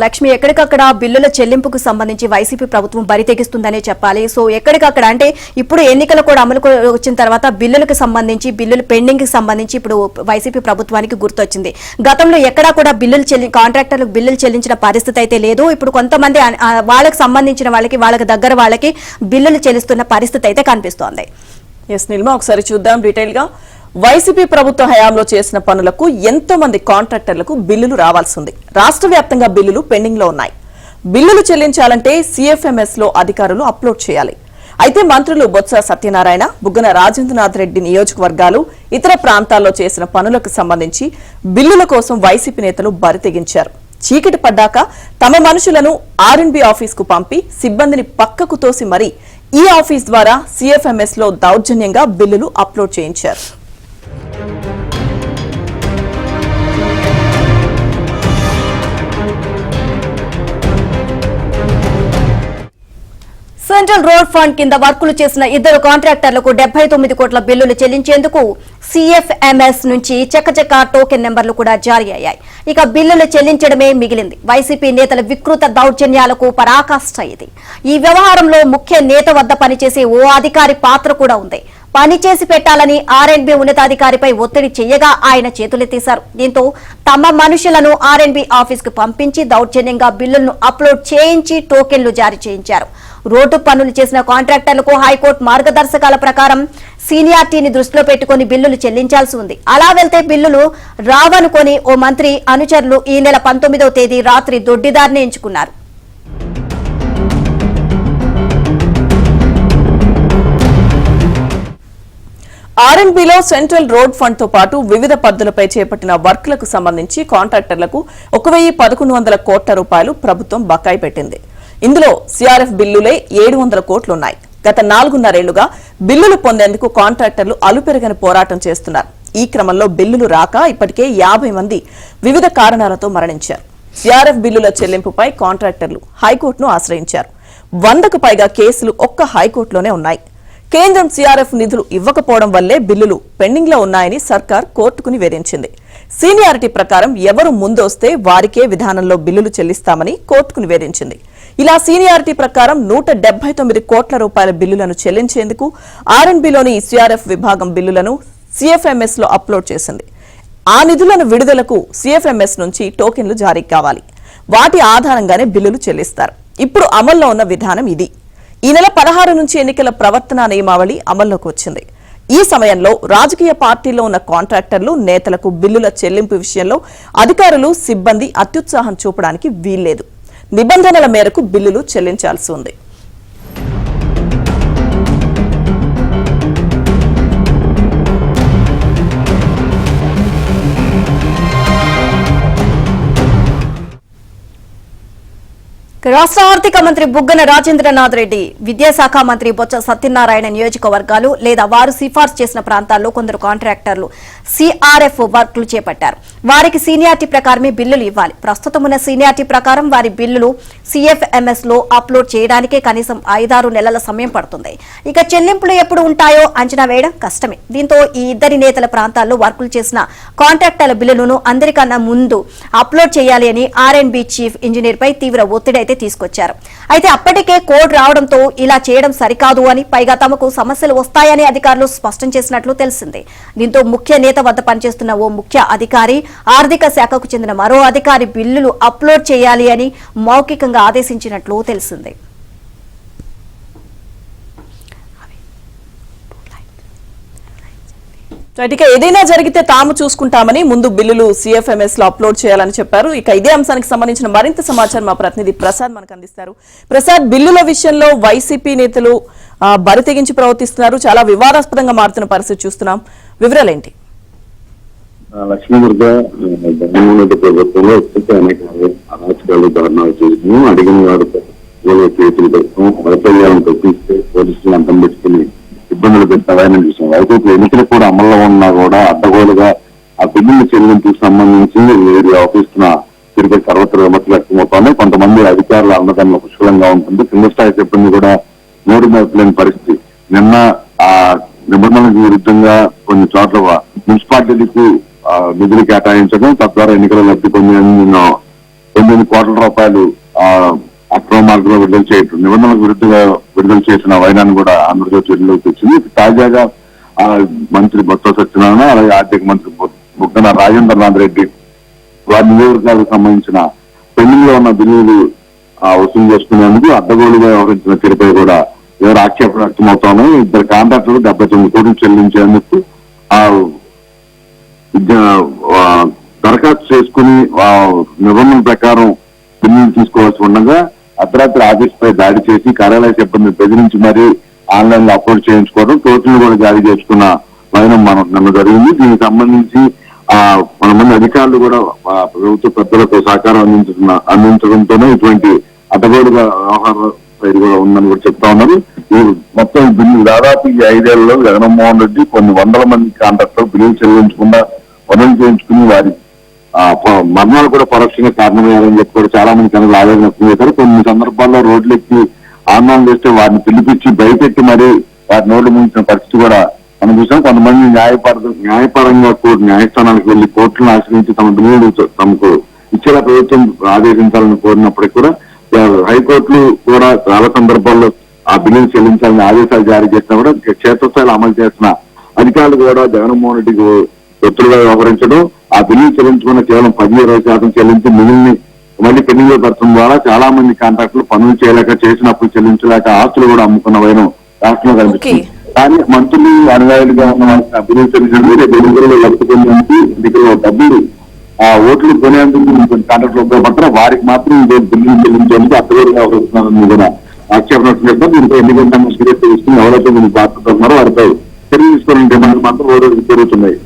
లక్ష్మి ఎక్కడికక్కడ బిల్లుల చెల్లింపుకు సంబంధించి వైసీపీ ప్రభుత్వం బరి తెగిస్తుందనే చెప్పాలి. సో ఎక్కడికక్కడ అంటే ఇప్పుడు ఎన్నికలు కూడా అమలుకు వచ్చిన తర్వాత బిల్లులకు సంబంధించి బిల్లులు పెండింగ్ కి సంబంధించి ఇప్పుడు వైసీపీ ప్రభుత్వానికి గుర్తొచ్చింది. గతంలో ఎక్కడా కూడా కాంట్రాక్టర్లకు బిల్లులు చెల్లించిన పరిస్థితి అయితే లేదు. ఇప్పుడు కొంతమంది వాళ్ళకి సంబంధించిన వాళ్ళకి దగ్గర వాళ్ళకి బిల్లులు చెల్లిస్తున్న పరిస్థితి అయితే కనిపిస్తోంది. ఎస్ నిల్మ, ఒకసారి చూద్దాం డీటెయిల్ గా. వైసీపీ ప్రభుత్వ హయాంలో చేసిన పనులకు ఎంతో మంది కాంట్రాక్టర్లకు బిల్లులు రావాల్సి ఉంది. రాష్ట్ర వ్యాప్తంగా బిల్లులు పెండింగ్ లో ఉన్నాయి. బిల్లులు చెల్లించాలంటే సిఎఫ్ఎంఎస్ లో అధికారులు అప్లోడ్ చేయాలి. అయితే మంత్రులు బొత్స సత్యనారాయణ, బుగ్గన రాజేంద్రనాథ్ రెడ్డి నియోజకవర్గాలు, ఇతర ప్రాంతాల్లో చేసిన పనులకు సంబంధించి బిల్లుల కోసం వైసీపీ నేతలు బరి తెగించారు. చీకటి పడ్డాక తమ మనుషులను ఆర్ఎండ్బి ఆఫీస్ కు పంపి సిబ్బందిని పక్కకు తోసి మరీ ఈ ఆఫీస్ ద్వారా సిఎఫ్ఎంఎస్ లో దౌర్జన్యంగా బిల్లులు అప్లోడ్ చేయించారు. సెంట్రల్ రోడ్ ఫండ్ కింద వర్కులు చేసిన ఇద్దరు కాంట్రాక్టర్లకు 79 కోట్ల బిల్లులు చెల్లించేందుకు సిఎఫ్ఎంఎస్ నుంచి చకచక టోకెన్ నెంబర్లు కూడా జారీ అయ్యాయి. ఇక బిల్లులు చెల్లించడమే మిగిలింది. వైసీపీ నేతల వికృత దౌర్జన్యాలకు పరాకాష్ట ఇది. ఈ వ్యవహారంలో ముఖ్య నేత వద్ద పనిచేసే ఓ అధికారి పాత్ర కూడా ఉంది. పనిచేసి పెట్టాలని ఆర్ఎండ్బి ఉన్నతాధికారిపై ఒత్తిడి చేయగా ఆయన చేతులెత్తేశారు. దీంతో తమ మనుషులను ఆర్ఎండ్బి ఆఫీస్ కు పంపించి దౌర్జన్యంగా బిల్లులను అప్లోడ్ చేయించి టోకెన్లు జారీ చేయించారు. రోడ్డు పనులు చేసిన కాంట్రాక్టర్లకు హైకోర్టు మార్గదర్శకాల ప్రకారం సీనియారిటీని దృష్టిలో పెట్టుకుని బిల్లులు చెల్లించాల్సి ఉంది. అలా వెళ్తే బిల్లులు రావనుకొని ఓ మంత్రి అనుచరులు ఈ నెల 19వ తేదీ రాత్రి దొడ్డిదారిని ఎంచుకున్నారు. ఆర్ఎండ్బిలో సెంట్రల్ రోడ్ ఫండ్ తో పాటు వివిధ పద్ధతులపై చేపట్టిన వర్క్లకు సంబంధించి కాంట్రాక్టర్లకు 1,1100 కోట్ల రూపాయలు ప్రభుత్వం బకాయి పెట్టింది. ఇందులో సిఆర్ఎఫ్ బిల్లులే 700 కోట్లున్నాయి. గత 4.5 ఏళ్లుగా బిల్లులు పొందేందుకు కాంట్రాక్టర్లు అలుపెరగని పోరాటం చేస్తున్నారు. ఈ క్రమంలో బిల్లులు రాక ఇప్పటికే 50 మంది వివిధ కారణాలతో మరణించారు. సిఆర్ఎఫ్ బిల్లుల చెల్లింపుపై కాంట్రాక్టర్లు హైకోర్టును ఆశ్రయించారు. 100కు పైగా కేసులు ఒక్క హైకోర్టులోనే ఉన్నాయి. కేంద్రం సిఆర్ఎఫ్ నిధులు ఇవ్వకపోవడం వల్లే బిల్లులు పెండింగ్ లో ఉన్నాయని సర్కార్ కోర్టుకు నివేదించింది. సీనియారిటీ ప్రకారం ఎవరు ముందొస్తే వారికే విధానంలో బిల్లులు చెల్లిస్తామని కోర్టుకు నివేదించింది. ఇలా సీనియారిటీ ప్రకారం 179 కోట్ల రూపాయల బిల్లులను చెల్లించేందుకు ఆర్ఎండ్బిలోని సిఆర్ఎఫ్ విభాగం బిల్లులను సిఎఫ్ఎంఎస్ లో అప్లోడ్ చేసింది. ఆ నిధులను విడుదలకు సిఎఫ్ఎంఎస్ నుంచి టోకెన్లు జారీ కావాలి. వాటి ఆధారంగానే బిల్లులు చెల్లిస్తారు. ఇప్పుడు అమల్లో ఉన్న విధానం ఇది. ఈ నెల 16 నుంచి ఎన్నికల ప్రవర్తనా నియమావళి అమల్లోకి వచ్చింది. ఈ సమయంలో రాజకీయ పార్టీల్లో ఉన్న కాంట్రాక్టర్లు, నేతలకు బిల్లుల చెల్లింపు విషయంలో అధికారులు, సిబ్బంది అత్యుత్సాహం చూపడానికి వీల్లేదు. నిబంధనల మేరకు బిల్లులు చెల్లించాల్సి ఉంది. రాష్ట్ర ఆర్థిక మంత్రి బుగ్గన రాజేంద్రనాథ్ రెడ్డి, విద్యాశాఖ మంత్రి బొత్స సత్యనారాయణ నియోజకవర్గాలు లేదా వారు సిఫార్సు చేసిన ప్రాంతాల్లో కొందరు కాంట్రాక్టర్లు సిఆర్ఎఫ్ వర్క్లు చేపట్టారు. వారికి సీనియారిటీ ప్రకారమే బిల్లులు ఇవ్వాలి. ప్రస్తుతం ఉన్న సీనియారిటీ ప్రకారం వారి బిల్లులు సిఎఫ్ఎంఎస్ లో అప్లోడ్ చేయడానికే కనీసం 5-6 నెలల సమయం పడుతుంది. ఇక చెల్లింపులు ఎప్పుడు ఉంటాయో అంచనా వేయడం కష్టమే. దీంతో ఈ ఇద్దరి నేతల ప్రాంతాల్లో వర్కులు చేసిన కాంట్రాక్టర్ల బిల్లులను అందరికన్నా ముందు అప్లోడ్ చేయాలి అని ఆర్ఎండ్బి చీఫ్ ఇంజనీర్ పై తీవ్ర ఒత్తిడి తీసుకొచ్చారు. అయితే అప్పటికే కోడ్ రావడంతో ఇలా చేయడం సరికాదు అని, పైగా తమకు సమస్యలు వస్తాయని అధికారులు స్పష్టం చేసినట్లు తెలిసింది. దీంతో ముఖ్య నేత వద్ద పనిచేస్తున్న ఓ ముఖ్య అధికారి, ఆర్థిక శాఖకు చెందిన మరో అధికారి బిల్లులు అప్లోడ్ చేయాలి అని మౌఖికంగా ఆదేశించినట్లు తెలిసింది. ఇక ఏదైనా జరిగితే తాము చూసుకుంటామని ముందు బిల్లులు సిఎఫ్ఎంఎస్ లో అప్లోడ్ చేయాలని చెప్పారు. ఇక ఇదే అంశానికి సంబంధించిన మరింత సమాచారం మా ప్రతినిధి ప్రసాద్ మనకు అందిస్తారు. ప్రసాద్, బిల్లుల విషయంలో వైసీపీ నేతలు బరి తెగించి ప్రవర్తిస్తున్నారు. చాలా వివాదాస్పదంగా మారుతున్న పరిస్థితి చూస్తున్నాం. వివరాలేంటి? లక్ష్మీదుర్గ జగన్మోహన్ రెడ్డి ప్రభుత్వంలో అనేక అరాచకాలు, దారుణాలు చేసినాము. అడిగిన వారు కేసులు పెట్టడం, వైఫల్యాలను తప్పిస్తే పోలీసులు అంతం పెట్టుకుని ఇబ్బందులు పెట్టాలని చూసాం. వైసీపీ ఎన్నికలు కూడా అమల్లో ఉన్నా కూడా అడ్డగోలుగా ఆ బిల్లుల చెల్లింపుకు సంబంధించి వేరే ఆఫీస్ తిరిగి సర్వత్ర విమర్శలు వ్యక్తమవుతున్నాయి. కొంతమంది అధికారుల అన్నదానంలో పుష్కలంగా ఉంటుంది. కింద స్థాయి సిబ్బంది కూడా నోరు మెప్పలేని పరిస్థితి. నిన్న ఆ నిబంధనలకు విరుద్ధంగా కొన్ని చోట్ల మున్సిపాలిటీలకు నిధులు కేటాయించడం, తద్వారా ఎన్నికల లబ్ధి పొందేందుకు ₹9 కోట్ల అక్రమ మార్గంలో విడుదల చేయటం, నిబంధనలకు విరుద్ధంగా విడుదల చేసిన వైనాన్ని కూడా ఆంధ్రజ్యోతి వెలుగులోకి వచ్చింది. తాజాగా మంత్రి బొత్స సత్యనారాయణ, అలాగే ఆర్థిక మంత్రి బుగ్గన రాజేంద్రనాథ్ రెడ్డి వారి నియోజకవర్గాలకు సంబంధించిన పెండింగ్ లో ఉన్న బిల్లులు వసూలు చేసుకునేందుకు అడ్డగోలుగా వ్యవహరించిన తీరుపై కూడా ఎవరు ఆక్షేపణ వ్యక్తమవుతున్నాయి. 2 కాంట్రాక్టర్లు 79 కోట్లు చెల్లించేందుకు దరఖాస్తు చేసుకుని నిబంధనల ప్రకారం బిల్లులు తీసుకోవాల్సి ఉండగా అర్ధరాత్రి ఆఫీసుపై దాడి చేసి కార్యాలయ సిబ్బందిని బెదిరించి మరీ ఆన్లైన్ లో అప్లోడ్ చేయించుకోవడం, టోటల్ కూడా జారీ చేసుకున్న వైనం నన్ను జరిగింది. దీనికి సంబంధించి కొంతమంది అధికారులు కూడా ప్రభుత్వ పెద్దలకు సహకారం అందించడంతోనే ఇటువంటి అడ్డగోలుగా వ్యవహార శైలి కూడా ఉందని కూడా చెప్తా ఉన్నారు. ఈ మొత్తం బిల్లు దాదాపు ఈ 5 ఏళ్లలో జగన్మోహన్ రెడ్డి కొన్ని వందల మంది కాంట్రాక్టర్ బిల్లులు చెల్లించకుండా పనులు చేయించుకుని వారి మరణాలు కూడా పరోక్షంగా కారణమయ్యారని చెప్పి కూడా చాలా మంది కనుక ఆవేదన వ్యక్తం చేశారు. కొన్ని సందర్భాల్లో రోడ్లెక్కి ఆందోళన చేస్తే వారిని పిలిపించి భయపెట్టి మరీ వారి నోళ్లు ముంచిన పరిస్థితి కూడా మనం చూసాం. కొంతమంది న్యాయపరంగా న్యాయస్థానాలకు వెళ్లి కోర్టులను ఆశ్రయించి తమ బిల్లులు తమకు ఇచ్చేలా ప్రభుత్వం ఆదేశించాలని కోరినప్పటికీ కూడా హైకోర్టులు కూడా చాలా సందర్భాల్లో ఆ బిల్లులు చెల్లించాలని ఆదేశాలు జారీ చేసినా కూడా క్షేత్రస్థాయిలో అమలు చేసిన అధికారులు కూడా జగన్మోహన్ రెడ్డికి ఒత్తులుగా వ్యవహరించడం, ఆ బిల్లులు చెల్లించుకున్న కేవలం 10-20% చెల్లించి మిగిలిన మళ్ళీ పెండింగ్ లో పెట్టడం ద్వారా చాలా మంది కాంట్రాక్టులు పనులు చేయలేక, చేసినప్పుడు చెల్లించలేక ఆస్తులు కూడా అమ్ముకున్న వైనం రాష్ట్రంలో కనిపిస్తుంది. కానీ మంత్రులు అనుయాయులుగా ఉన్న బిల్లులు చెల్లించడం రేపు ఎన్నికల్లో లబ్ధిపొందేందుకు ఎన్నికల్లో డబ్బులు ఓట్లు కొనేందుకు కాంట్రాక్టులు ఉపయోగపడతారు, వారికి మాత్రం బిల్లులు చెల్లించేందుకు అత్తగోరుగా వ్యవహరిస్తున్నారని కూడా ఆక్షేపణ చేస్తారు. దీనిపై ఎన్నికల కమిషన్ తీసుకుని ఎవరైతే దీనికి బాధ్యత ఉన్నారో వారిపై చర్య తీసుకోవాలని డిమాండ్ మాత్రం ఓ రోజు పెరుగుతున్నాయి.